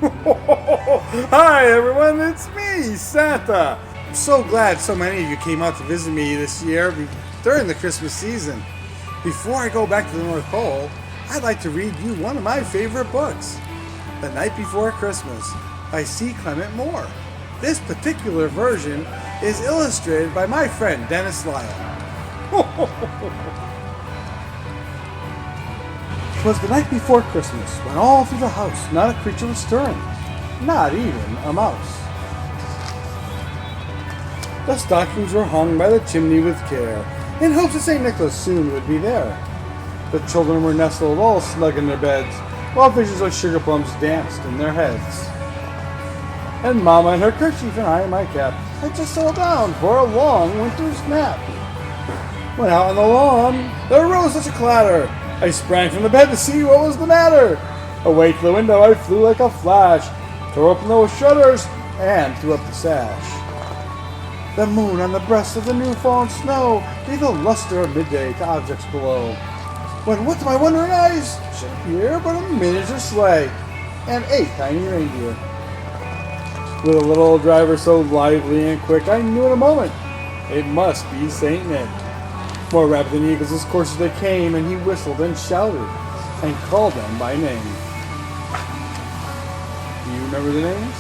Hi everyone, it's me, Santa. I'm so glad so many of you came out to visit me this year during the Christmas season. Before I go back to the North Pole, I'd like to read you one of my favorite books, The Night Before Christmas by C. Clement Moore. This particular version is illustrated by my friend Dennis Lyle. 'Twas the night before Christmas, when all through the house not a creature was stirring, not even a mouse. The stockings were hung by the chimney with care, in hopes that St. Nicholas soon would be there. The children were nestled all snug in their beds, while visions of sugar plums danced in their heads. And Mama in her kerchief and I in my cap had just settled down for a long winter's nap. When out on the lawn there arose such a clatter, I sprang from the bed to see what was the matter. Away to the window I flew like a flash, tore open those shutters, and threw up the sash. The moon on the breast of the new-fallen snow gave the luster of midday to objects below, when what to my wondering eyes should appear but a miniature sleigh and 8 tiny reindeer. With a little driver so lively and quick, I knew in a moment it must be Saint Nick. More rapid than eagles as coursers they came, and he whistled and shouted and called them by name. Do you remember the names?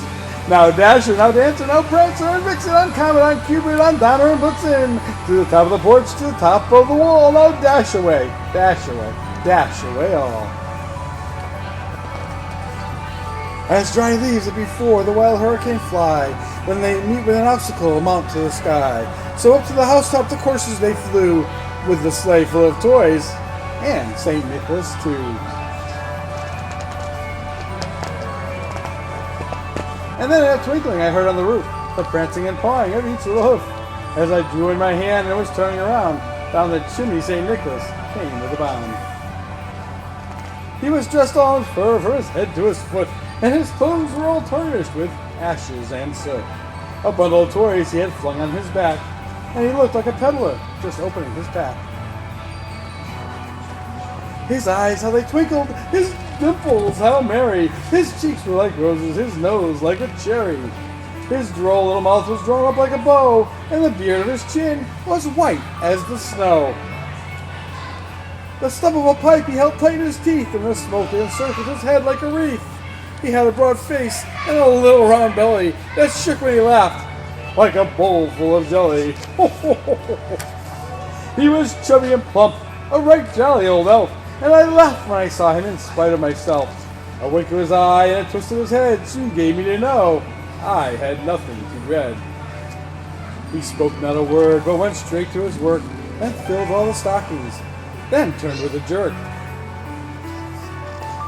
Now Dasher, now Dancer, now Prancer, and Vixen, on Comet, on Cupid, on Donner and Blitzen, to the top of the porch, to the top of the wall, now dash away all. As dry leaves that before the wild hurricane fly, when they meet with an obstacle mount to the sky, so up to the housetop the coursers they flew, with the sleigh full of toys, and St. Nicholas too. And then in a twinkling I heard on the roof the prancing and pawing of each little hoof. As I drew in my hand and was turning around, down the chimney St. Nicholas came with a bound. He was dressed all in fur from his head to his foot, and his clothes were all tarnished with ashes and soot. A bundle of toys he had flung on his back, and he looked like a peddler just opening his pack. His eyes, how they twinkled, his dimples, how merry, his cheeks were like roses, his nose like a cherry. His droll little mouth was drawn up like a bow, and the beard of his chin was white as the snow. The stub of a pipe he held tight in his teeth, and the smoke encircled his head like a wreath. He had a broad face and a little round belly that shook when he laughed, like a bowl full of jelly. He was chubby and plump, a right jolly old elf, and I laughed when I saw him in spite of myself. A wink of his eye and a twist of his head soon gave me to know I had nothing to dread. He spoke not a word, but went straight to his work and filled all the stockings, then turned with a jerk.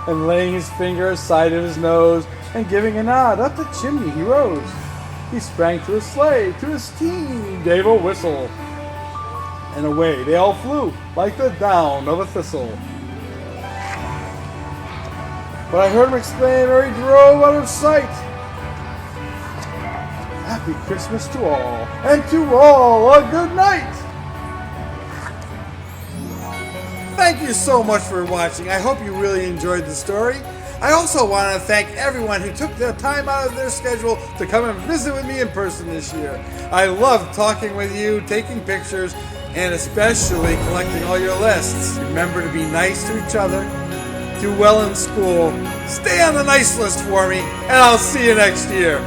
And laying his finger aside of his nose, and giving a nod, up the chimney he rose. He sprang to his sleigh, to his team gave a whistle, and away they all flew, like the down of a thistle. But I heard him exclaim ere he drove out of sight, Happy Christmas to all, and to all a good night! Thank you so much for watching. I hope you really enjoyed the story. I also want to thank everyone who took the time out of their schedule to come and visit with me in person this year. I loved talking with you, taking pictures, and especially collecting all your lists. Remember to be nice to each other, do well in school, stay on the nice list for me, and I'll see you next year.